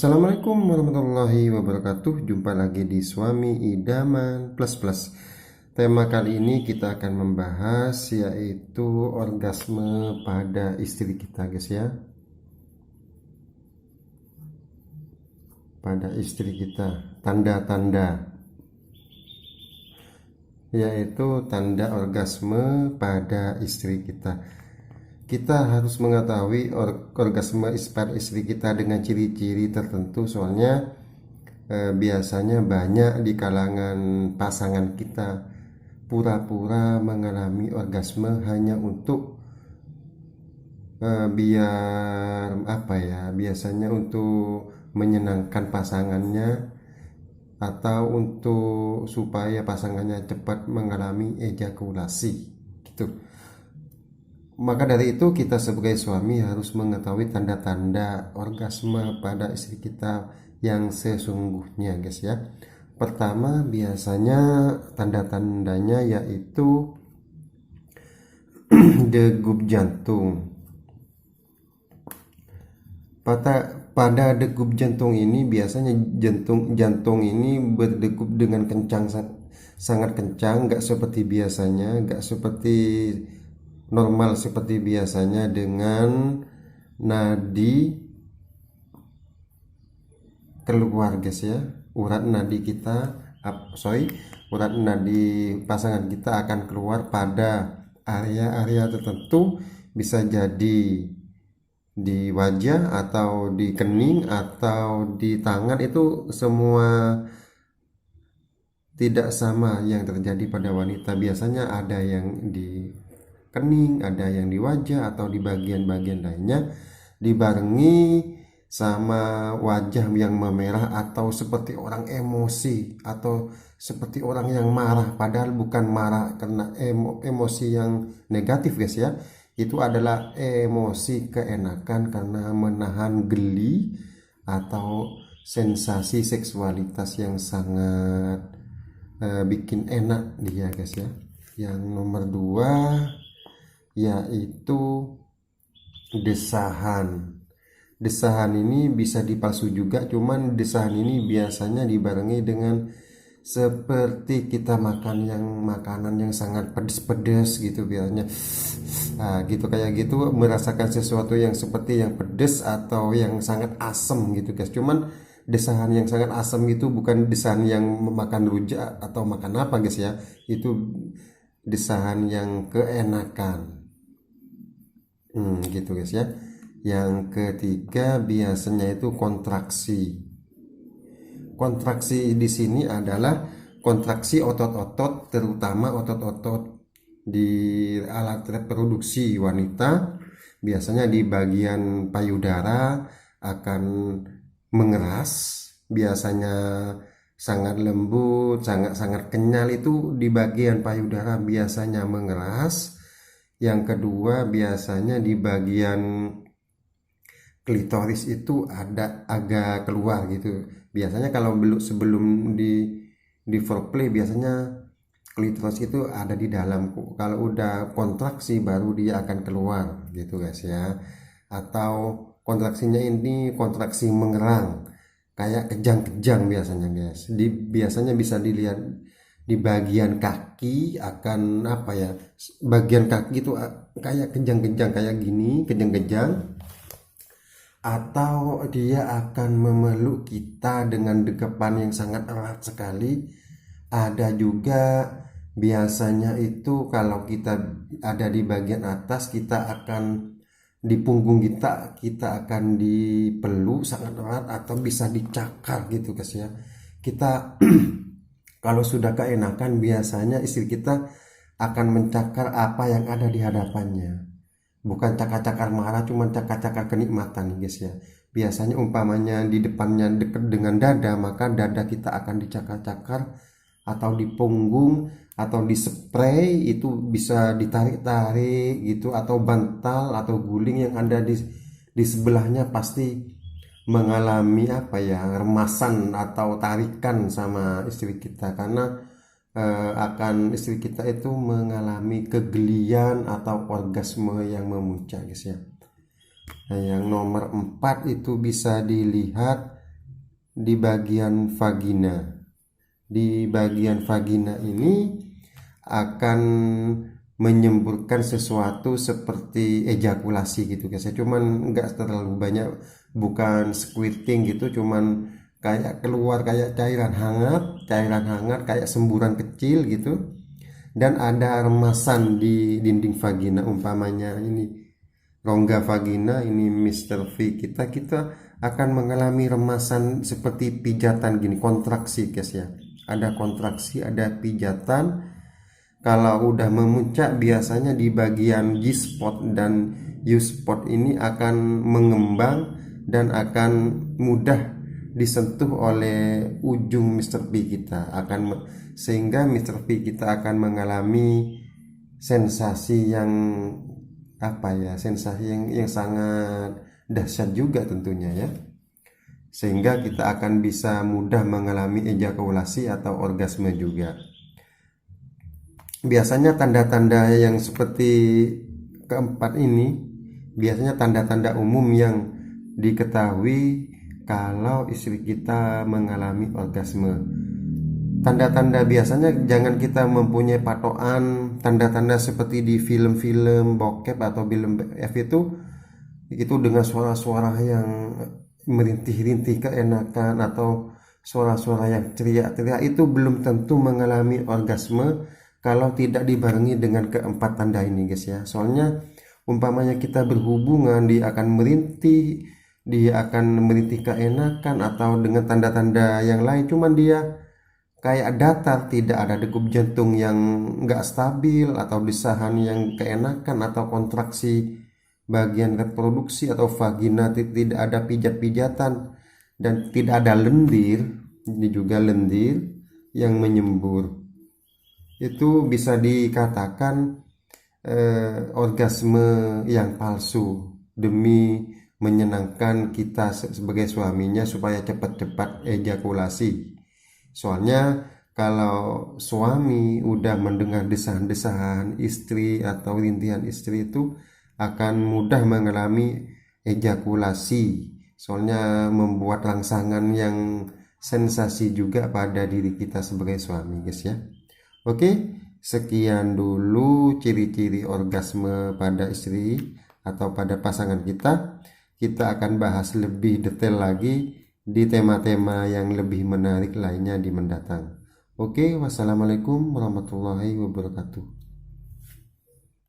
Assalamualaikum warahmatullahi wabarakatuh. Jumpa lagi di Suami Idaman Plus Plus. Tema kali ini kita akan membahas yaitu orgasme pada istri kita, guys ya. Pada istri kita, tanda-tanda yaitu tanda orgasme pada istri kita. Kita harus mengetahui orgasme pada istri kita dengan ciri-ciri tertentu, soalnya biasanya banyak di kalangan pasangan kita pura-pura mengalami orgasme hanya untuk biar apa ya, biasanya untuk menyenangkan pasangannya atau untuk supaya pasangannya cepat mengalami ejakulasi gitu. Maka dari itu kita sebagai suami harus mengetahui tanda-tanda orgasme pada istri kita yang sesungguhnya, guys ya. Pertama, biasanya tanda-tandanya yaitu degup jantung. Pada degup jantung ini biasanya jantung ini berdegup dengan kencang, sangat kencang, nggak seperti biasanya, nggak seperti normal seperti biasanya, dengan nadi keluar, guys ya. Urat nadi pasangan kita akan keluar pada area-area tertentu, bisa jadi di wajah atau di kening atau di tangan. Itu semua tidak sama yang terjadi pada wanita. Biasanya ada yang di kening, ada yang di wajah atau di bagian-bagian lainnya, dibarengi sama wajah yang memerah atau seperti orang emosi atau seperti orang yang marah, padahal bukan marah karena emosi yang negatif, guys ya. Itu adalah emosi keenakan karena menahan geli atau sensasi seksualitas yang sangat bikin enak dia, guys ya. Yang nomor 2 yaitu desahan. Desahan ini bisa dipalsu juga, cuman desahan ini biasanya dibarengi dengan seperti kita makan makanan yang sangat pedas-pedas gitu, biasanya gitu, kayak gitu, merasakan sesuatu yang seperti yang pedas atau yang sangat asam gitu, guys. Cuman desahan yang sangat asam itu bukan desahan yang memakan rujak atau makan apa, guys ya. Itu desahan yang keenakan gitu, guys ya. Yang ketiga biasanya itu kontraksi. Kontraksi di sini adalah kontraksi otot-otot, terutama otot-otot di alat reproduksi wanita. Biasanya di bagian payudara akan mengeras, biasanya sangat lembut, sangat kenyal. Itu di bagian payudara biasanya mengeras. Yang kedua biasanya di bagian klitoris itu ada agak keluar gitu. Biasanya kalau sebelum di foreplay biasanya klitoris itu ada di dalam. Kalau udah kontraksi baru dia akan keluar gitu, guys ya. Atau kontraksinya ini kontraksi mengerang, kayak kejang-kejang biasanya, guys. Biasanya bisa dilihat di bagian kaki, akan apa ya, bagian kaki itu kayak kejang-kejang kayak gini, kejang-kejang. Atau dia akan memeluk kita dengan dekepan yang sangat erat sekali. Ada juga biasanya itu kalau kita ada di bagian atas, kita akan di punggung kita akan dipeluk sangat erat atau bisa dicakar gitu, guys ya. Kita kalau sudah keenakan biasanya istri kita akan mencakar apa yang ada di hadapannya. Bukan cakar-cakar marah, cuma cakar-cakar kenikmatan, guys ya. Biasanya umpamanya di depannya dekat dengan dada, maka dada kita akan dicakar-cakar, atau di punggung atau di spray, itu bisa ditarik-tarik gitu, atau bantal atau guling yang ada di sebelahnya pasti mengalami apa ya, remasan atau tarikan sama istri kita, karena akan istri kita itu mengalami kegelian atau orgasme yang memuncak, guys ya. Nah, yang nomor 4 itu bisa dilihat di bagian vagina. Di bagian vagina ini akan menyemburkan sesuatu seperti ejakulasi gitu guys ya, cuman nggak terlalu banyak, bukan squirting gitu, cuman kayak keluar kayak cairan hangat kayak semburan kecil gitu. Dan ada remasan di dinding vagina, umpamanya ini rongga vagina, ini Mr. V kita akan mengalami remasan seperti pijatan gini, kontraksi guys ya, ada kontraksi, ada pijatan. Kalau udah memuncak biasanya di bagian G-spot dan U-spot ini akan mengembang dan akan mudah disentuh oleh ujung Mr. P kita, sehingga Mr. P kita akan mengalami sensasi yang sensasi yang sangat dahsyat juga tentunya ya, sehingga kita akan bisa mudah mengalami ejakulasi atau orgasme juga. Biasanya tanda-tanda yang seperti keempat ini biasanya tanda-tanda umum yang diketahui kalau istri kita mengalami orgasme. Tanda-tanda biasanya jangan kita mempunyai patokan tanda-tanda seperti di film-film bokep atau film BF itu dengan suara-suara yang merintih-rintih keenakan atau suara-suara yang teriak-teriak, itu belum tentu mengalami orgasme kalau tidak dibarengi dengan keempat tanda ini guys ya. Soalnya umpamanya kita berhubungan, dia akan merintih keenakan atau dengan tanda-tanda yang lain, cuman dia kayak datar, tidak ada degup jantung yang nggak stabil atau desahan yang keenakan atau kontraksi bagian reproduksi atau vagina, tidak ada pijat-pijatan dan tidak ada lendir, ini juga lendir yang menyembur, itu bisa dikatakan orgasme yang palsu demi menyenangkan kita sebagai suaminya supaya cepat-cepat ejakulasi. Soalnya kalau suami udah mendengar desahan-desahan istri atau rintihan istri itu akan mudah mengalami ejakulasi, soalnya membuat rangsangan yang sensasi juga pada diri kita sebagai suami guys ya. Oke, sekian dulu ciri-ciri orgasme pada istri atau pada pasangan kita. Kita akan bahas lebih detail lagi di tema-tema yang lebih menarik lainnya di mendatang. Oke, wassalamualaikum warahmatullahi wabarakatuh.